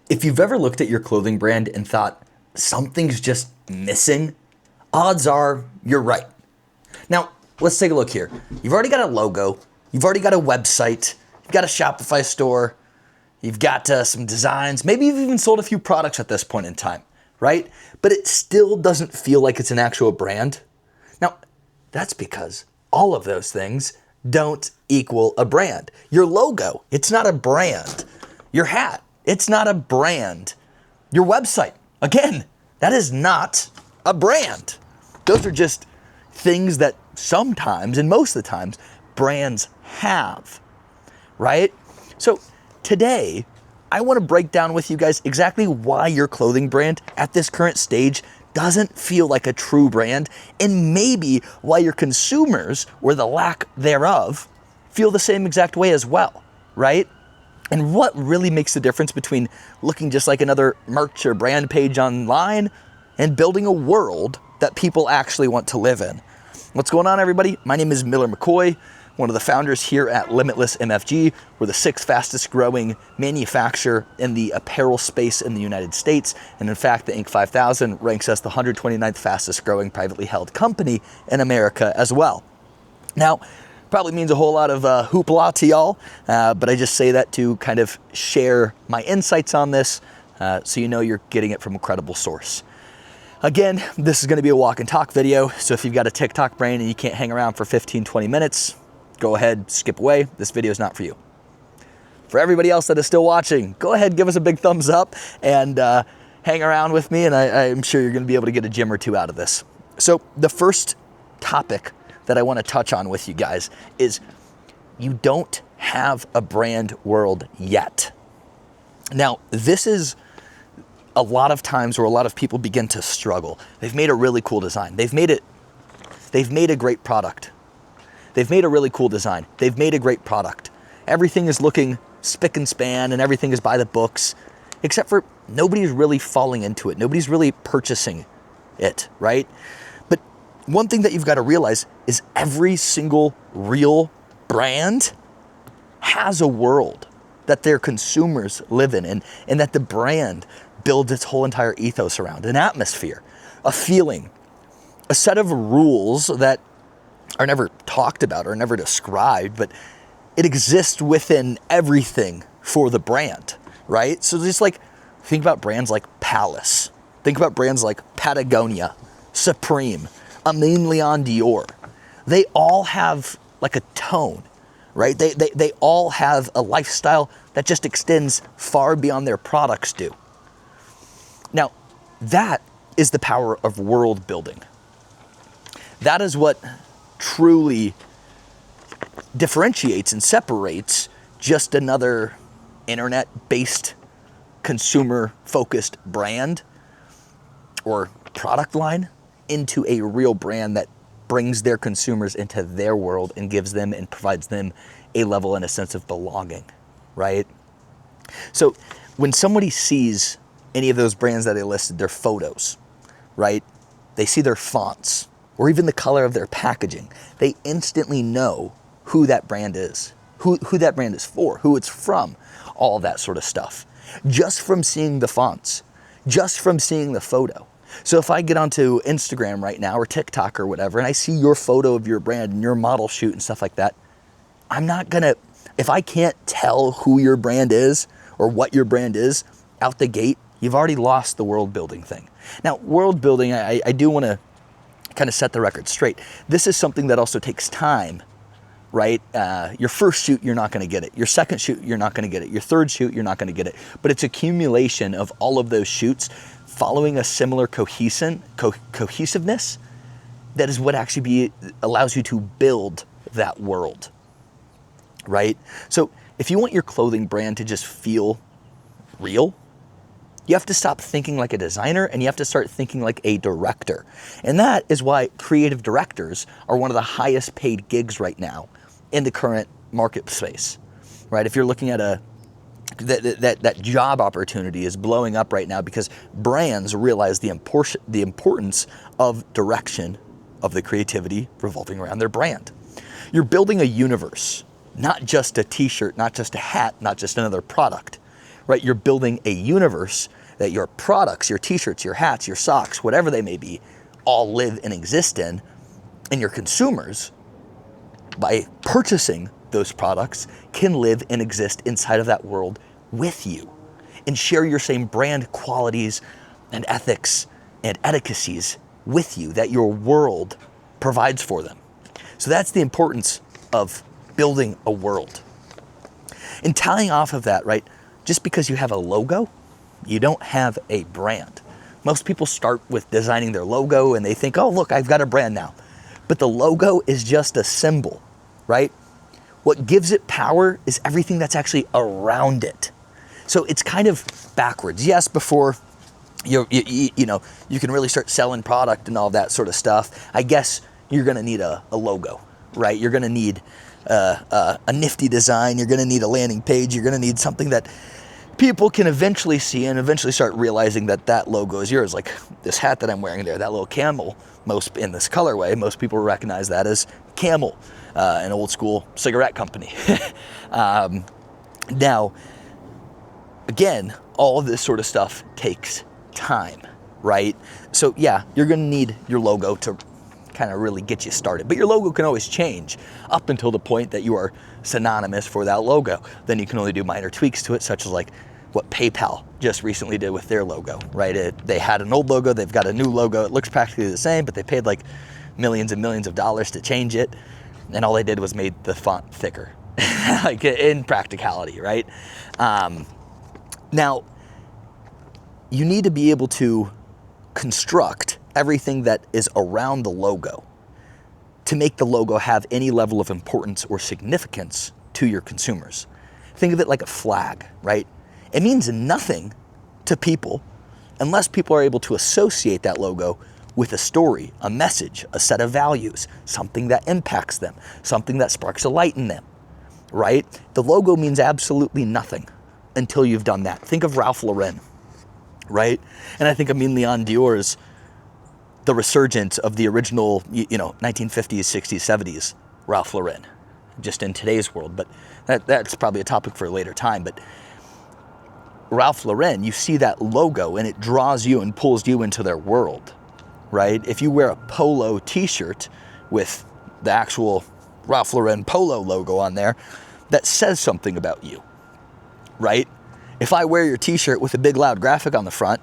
If you've ever looked at your clothing brand and thought something's just missing, odds are you're right. Now, let's take a look here. You've already got a logo, you've already got a website, you've got a Shopify store, you've got some designs, maybe you've even sold a few products at this point in time, right? But it still doesn't feel like it's an actual brand. Now, that's because all of those things don't equal a brand. Your logo, it's not a brand. Your hat, it's not a brand. Your website, again, that is not a brand. Those are just things that sometimes, and most of the times, brands have, right? So today, I want to break down with you guys exactly why your clothing brand at this current stage doesn't feel like a true brand, and maybe why your consumers, or the lack thereof, feel the same exact way as well, right? And what really makes the difference between looking just like another merch or brand page online and building a world that people actually want to live in. What's going on, everybody? My name is McCoy, one of the founders here at Limitless MFG. We're the 6th fastest growing manufacturer in the apparel space in the United States. And in fact, the Inc. 5000 ranks us the 129th fastest growing privately held company in America as well. Now, probably means a whole lot of hoopla to y'all, but I just say that to kind of share my insights on this so you know you're getting it from a credible source. Again, this is going to be a walk and talk video, so if you've got a TikTok brain and you can't hang around for 15-20 minutes, go ahead, skip away. This video is not for you. For everybody else that is still watching, go ahead, give us a big thumbs up and hang around with me, and I'm sure you're going to be able to get a gem or two out of this. So the first topic that I want to touch on with you guys is you don't have a brand world yet. Now, this is a lot of times where a lot of people begin to struggle. They've made a really cool design. They've made a great product. They've made a really cool design. They've made a great product. Everything is looking spick and span and everything is by the books, except for nobody's really falling into it. Nobody's really purchasing it, right? But one thing that you've got to realize is every single real brand has a world that their consumers live in, and that the brand builds its whole entire ethos around, an atmosphere, a feeling, a set of rules that are never talked about or never described, but it exists within everything for the brand, right? So just like, think about brands like Palace. Think about brands like Patagonia, Supreme, Amin Leon Dior. They all have like a tone, right? They all have a lifestyle that just extends far beyond their products do. Now, that is the power of world building. That is what truly differentiates and separates just another internet-based, consumer-focused brand or product line into a real brand that brings their consumers into their world and gives them and provides them a level and a sense of belonging, right? So when somebody sees any of those brands that I listed, their photos, right? They see their fonts or even the color of their packaging. They instantly know who that brand is, who that brand is for, who it's from, all that sort of stuff. Just from seeing the fonts, just from seeing the photo. So if I get onto Instagram right now or TikTok or whatever, and I see your photo of your brand and your model shoot and stuff like that, I'm not gonna, if I can't tell who your brand is or what your brand is out the gate, you've already lost the world building thing. Now, world building, I do want to kind of set the record straight. This is something that also takes time, right? Your first shoot, you're not going to get it. Your second shoot, you're not going to get it. Your third shoot, you're not going to get it. But it's accumulation of all of those shoots following a similar cohesiveness that is what actually allows you to build that world, right? So if you want your clothing brand to just feel real, you have to stop thinking like a designer and you have to start thinking like a director. And that is why creative directors are one of the highest paid gigs right now in the current market space, right? If you're looking at that job opportunity is blowing up right now because brands realize the importance of direction of the creativity revolving around their brand. You're building a universe, not just a t-shirt, not just a hat, not just another product, right? You're building a universe that your products, your t-shirts, your hats, your socks, whatever they may be, all live and exist in. And your consumers, by purchasing those products, can live and exist inside of that world with you and share your same brand qualities and ethics and etiquettes with you that your world provides for them. So that's the importance of building a world. And tying off of that, right, just because you have a logo, you don't have a brand. Most people start with designing their logo and they think, oh, look, I've got a brand now. But the logo is just a symbol, right? What gives it power is everything that's actually around it. So it's kind of backwards. Yes, before you can really start selling product and all that sort of stuff, I guess you're gonna need a logo, right? You're gonna need a nifty design, you're gonna need a landing page, you're gonna need something that people can eventually see and eventually start realizing that that logo is yours. Like this hat that I'm wearing there, that little camel, most in this colorway, most people recognize that as Camel, an old school cigarette company. Now, again, all of this sort of stuff takes time, right? So yeah, you're gonna need your logo to kind of really get you started. But your logo can always change up until the point that you are synonymous for that logo. Then you can only do minor tweaks to it, such as like what PayPal just recently did with their logo, right? They had an old logo, they've got a new logo. It looks practically the same, but they paid like millions and millions of dollars to change it. And all they did was made the font thicker, like in practicality, right? Now, you need to be able to construct everything that is around the logo to make the logo have any level of importance or significance to your consumers. Think of it like a flag, right? It means nothing to people unless people are able to associate that logo with a story, a message, a set of values, something that impacts them, something that sparks a light in them, right? The logo means absolutely nothing until you've done that. Think of Ralph Lauren, right? And I think Leon Dior's the resurgence of the original, 1950s, 60s, 70s Ralph Lauren, just in today's world. But that's probably a topic for a later time. But Ralph Lauren, you see that logo and it draws you and pulls you into their world, right? If you wear a polo t-shirt with the actual Ralph Lauren polo logo on there, that says something about you, right? If I wear your t-shirt with a big loud graphic on the front,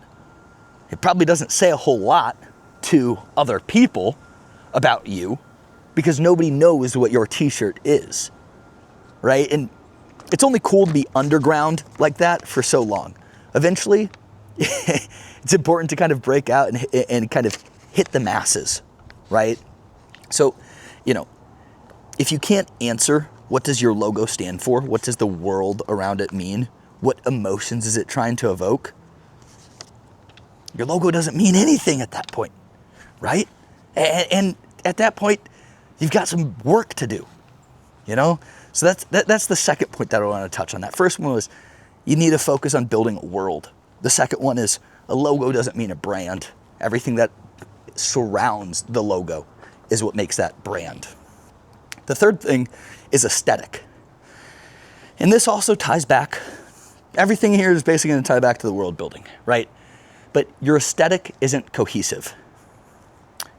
it probably doesn't say a whole lot to other people about you because nobody knows what your t-shirt is, right? And it's only cool to be underground like that for so long. Eventually, it's important to kind of break out and kind of hit the masses, right? So, if you can't answer what does your logo stand for, what does the world around it mean, what emotions is it trying to evoke, your logo doesn't mean anything at that point, right? And at that point, you've got some work to do, So that's the second point that I want to touch on. That first one was you need to focus on building a world. The second one is a logo doesn't mean a brand. Everything that surrounds the logo is what makes that brand. The third thing is aesthetic. And this also ties back, everything here is basically going to tie back to the world building, right? But your aesthetic isn't cohesive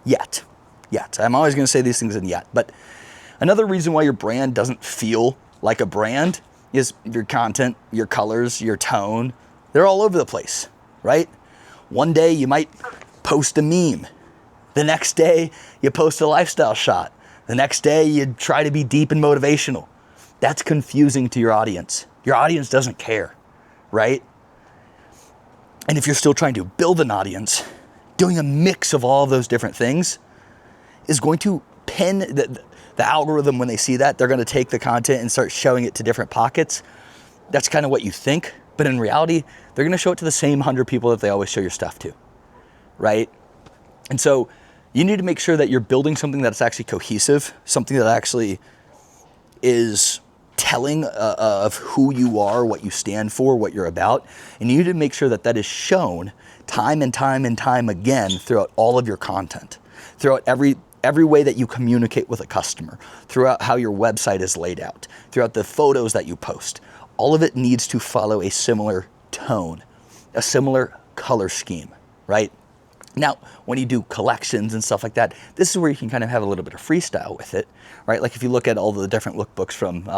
yet. I'm always going to say these things in yet. But another reason why your brand doesn't feel like a brand is your content, your colors, your tone. They're all over the place, right? One day you might post a meme. The next day you post a lifestyle shot. The next day you try to be deep and motivational. That's confusing to your audience. Your audience doesn't care, right? And if you're still trying to build an audience, doing a mix of all of those different things is going to pin the algorithm. When they see that, they're going to take the content and start showing it to different pockets. That's kind of what you think. But in reality, they're going to show it to the same 100 people that they always show your stuff to, right? And so you need to make sure that you're building something that's actually cohesive, something that actually is telling of who you are, what you stand for, what you're about. And you need to make sure that that is shown time and time and time again throughout all of your content, throughout every way that you communicate with a customer, throughout how your website is laid out, throughout the photos that you post. All of it needs to follow a similar tone, a similar color scheme, right? Now, when you do collections and stuff like that, this is where you can kind of have a little bit of freestyle with it, right? Like if you look at all the different lookbooks from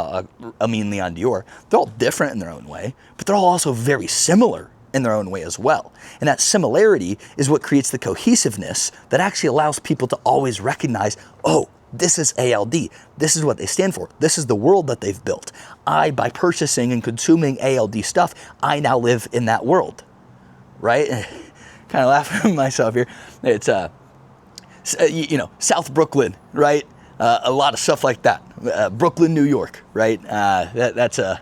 Amin Leon Dior, they're all different in their own way, but they're all also very similar in their own way as well. And that similarity is what creates the cohesiveness that actually allows people to always recognize, oh, this is ALD. This is what they stand for. This is the world that they've built. By purchasing and consuming ALD stuff, I now live in that world, right? Kind of laughing at myself here. It's, South Brooklyn, right? A lot of stuff like that. Brooklyn, New York, right? That's a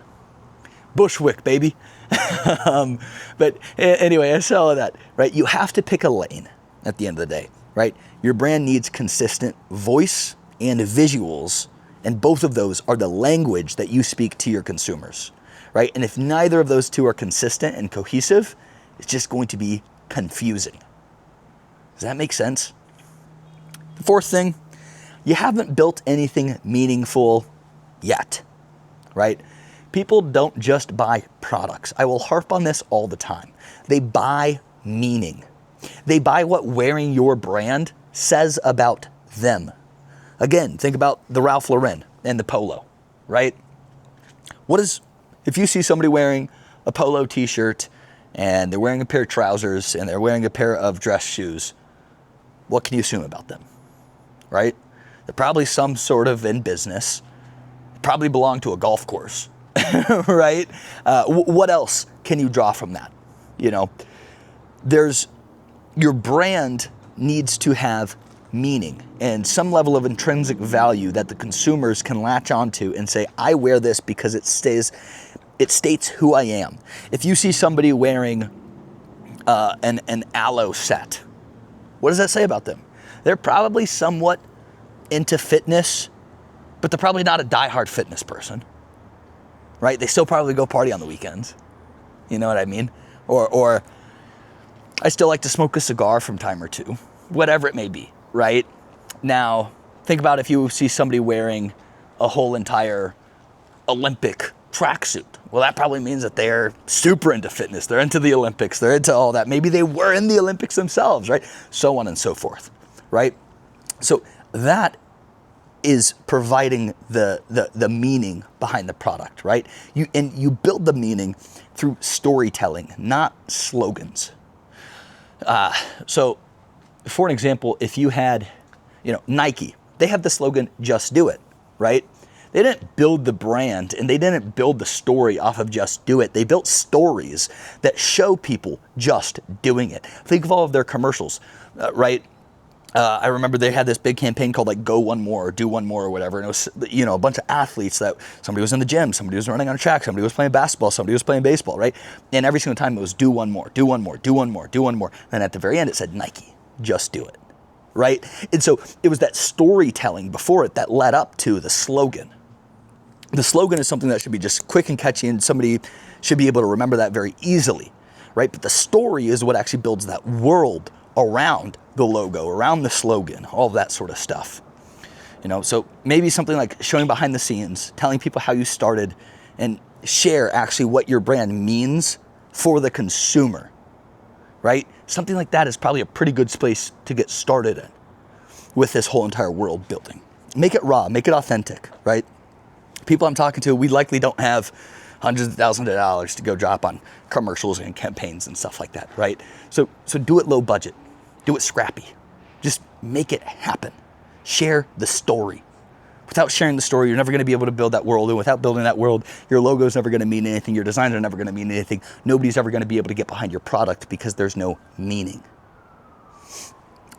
Bushwick, baby. But anyway, I saw all that, right? You have to pick a lane at the end of the day, right? Your brand needs consistent voice and visuals, and both of those are the language that you speak to your consumers, right? And if neither of those two are consistent and cohesive, it's just going to be confusing. Does that make sense? The fourth thing, you haven't built anything meaningful yet, right? People don't just buy products. I will harp on this all the time. They buy meaning. They buy what wearing your brand says about them. Again, think about the Ralph Lauren and the polo, right? If you see somebody wearing a polo t-shirt and they're wearing a pair of trousers and they're wearing a pair of dress shoes, what can you assume about them, right? They're probably some sort of in business, probably belong to a golf course, right? What else can you draw from that? Your brand needs to have meaning and some level of intrinsic value that the consumers can latch onto and say, I wear this because it states who I am. If you see somebody wearing an aloe set, what does that say about them? They're probably somewhat into fitness, but they're probably not a diehard fitness person, right? They still probably go party on the weekends. You know what I mean? Or I still like to smoke a cigar from time or two, whatever it may be, right? Now, think about if you see somebody wearing a whole entire Olympic tracksuit. Well, that probably means that they're super into fitness. They're into the Olympics. They're into all that. Maybe they were in the Olympics themselves, right? So on and so forth, right? So that is providing the meaning behind the product, right? You build the meaning through storytelling, not slogans. So for an example, if you had, Nike, they have the slogan, just do it, right? They didn't build the brand and they didn't build the story off of just do it. They built stories that show people just doing it. Think of all of their commercials, right? I remember they had this big campaign called like Go One More or Do One More or whatever. And it was, a bunch of athletes that somebody was in the gym, somebody was running on a track, somebody was playing basketball, somebody was playing baseball, right? And every single time it was do one more, do one more, do one more, do one more. And at the very end it said Nike, just do it, right? And so it was that storytelling before it that led up to the slogan. The slogan is something that should be just quick and catchy and somebody should be able to remember that very easily, right? But the story is what actually builds that world around the logo, around the slogan, all of that sort of stuff. So maybe something like showing behind the scenes, telling people how you started, and share actually what your brand means for the consumer, right? Something like that is probably a pretty good space to get started in with this whole entire world building. Make it raw, make it authentic, right? People I'm talking to, we likely don't have hundreds of thousands of dollars to go drop on commercials and campaigns and stuff like that, right? So do it low budget. Do it scrappy. Just make it happen. Share the story. Without sharing the story, you're never going to be able to build that world. And without building that world, your logo is never going to mean anything. Your designs are never going to mean anything. Nobody's ever going to be able to get behind your product because there's no meaning.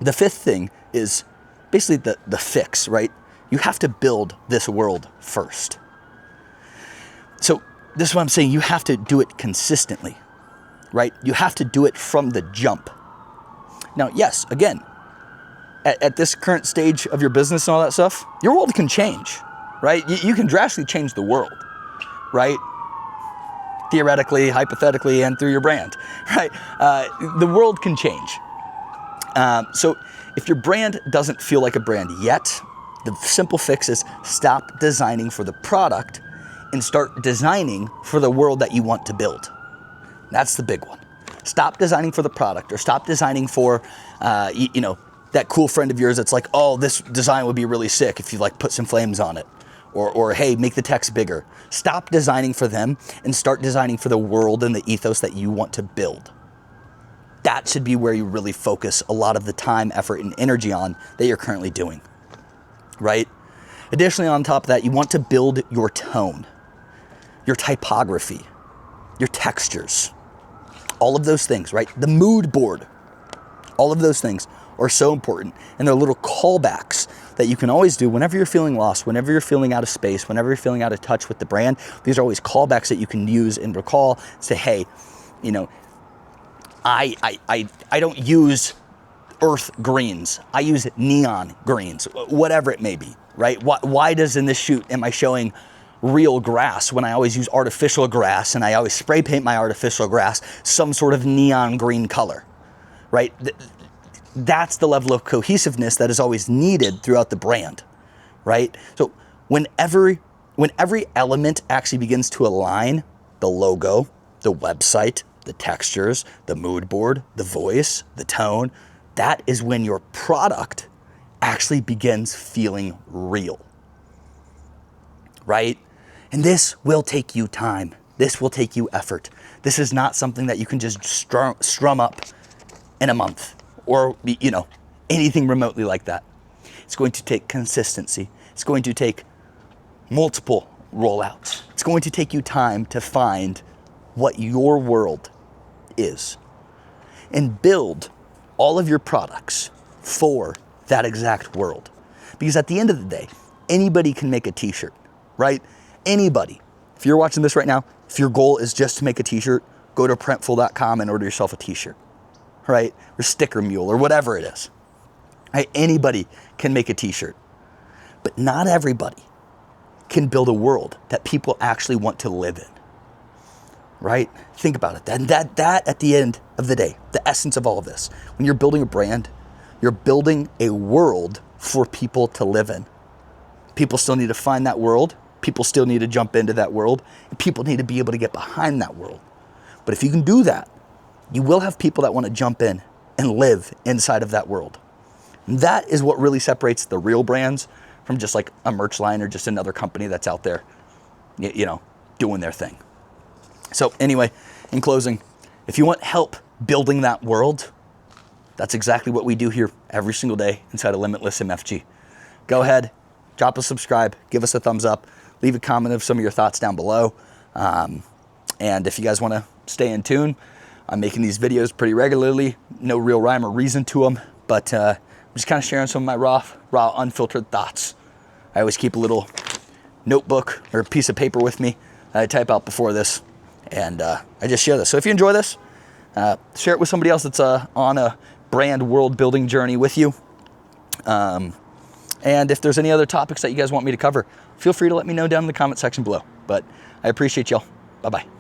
The fifth thing is basically the fix, right? You have to build this world first. So this is what I'm saying. You have to do it consistently, right? You have to do it from the jump. Now, yes, again, at this current stage of your business and all that stuff, your world can change, right? You can drastically change the world, right? Theoretically, hypothetically, and through your brand, right? The world can change. So if your brand doesn't feel like a brand yet, the simple fix is stop designing for the product and start designing for the world that you want to build. That's the big one. Stop designing for the product, or stop designing for, that cool friend of yours that's like, oh, this design would be really sick if you like put some flames on it. Or hey, make the text bigger. Stop designing for them and start designing for the world and the ethos that you want to build. That should be where you really focus a lot of the time, effort, and energy on that you're currently doing, right? Additionally, on top of that, you want to build your tone, your typography, your textures, all of those things, right? The mood board, all of those things are so important. And they're little callbacks that you can always do whenever you're feeling lost, whenever you're feeling out of space, whenever you're feeling out of touch with the brand. These are always callbacks that you can use and recall. Say, hey, I don't use earth greens. I use neon greens, whatever it may be, right? Why does in this shoot am I showing real grass when I always use artificial grass, and I always spray paint my artificial grass some sort of neon green color, right? That's the level of cohesiveness that is always needed throughout the brand, right? So when every element actually begins to align, the logo, the website, the textures, the mood board, the voice, the tone, that is when your product actually begins feeling real, right? And this will take you time. This will take you effort. This is not something that you can just strum up in a month or, anything remotely like that. It's going to take consistency. It's going to take multiple rollouts. It's going to take you time to find what your world is and build all of your products for that exact world. Because at the end of the day, anybody can make a t-shirt, right? Anybody. If you're watching this right now, if your goal is just to make a t-shirt, go to printful.com and order yourself a t-shirt, right? Or Sticker Mule or whatever it is. Right? Anybody can make a t-shirt, but not everybody can build a world that people actually want to live in, right? Think about it. That at the end of the day, the essence of all of this, when you're building a brand, you're building a world for people to live in. People still need to find that world. People still need to jump into that world. And people need to be able to get behind that world. But if you can do that, you will have people that want to jump in and live inside of that world. And that is what really separates the real brands from just like a merch line or just another company that's out there, doing their thing. So anyway, in closing, if you want help building that world, that's exactly what we do here every single day inside of Limitless MFG. Go ahead, drop a subscribe, give us a thumbs up, leave a comment of some of your thoughts down below. And if you guys want to stay in tune, I'm making these videos pretty regularly. No real rhyme or reason to them, but I'm just kind of sharing some of my raw, unfiltered thoughts. I always keep a little notebook or a piece of paper with me that I type out before this, and I just share this. So if you enjoy this, share it with somebody else that's on a brand world building journey with you. And if there's any other topics that you guys want me to cover, feel free to let me know down in the comment section below. But I appreciate y'all. Bye-bye.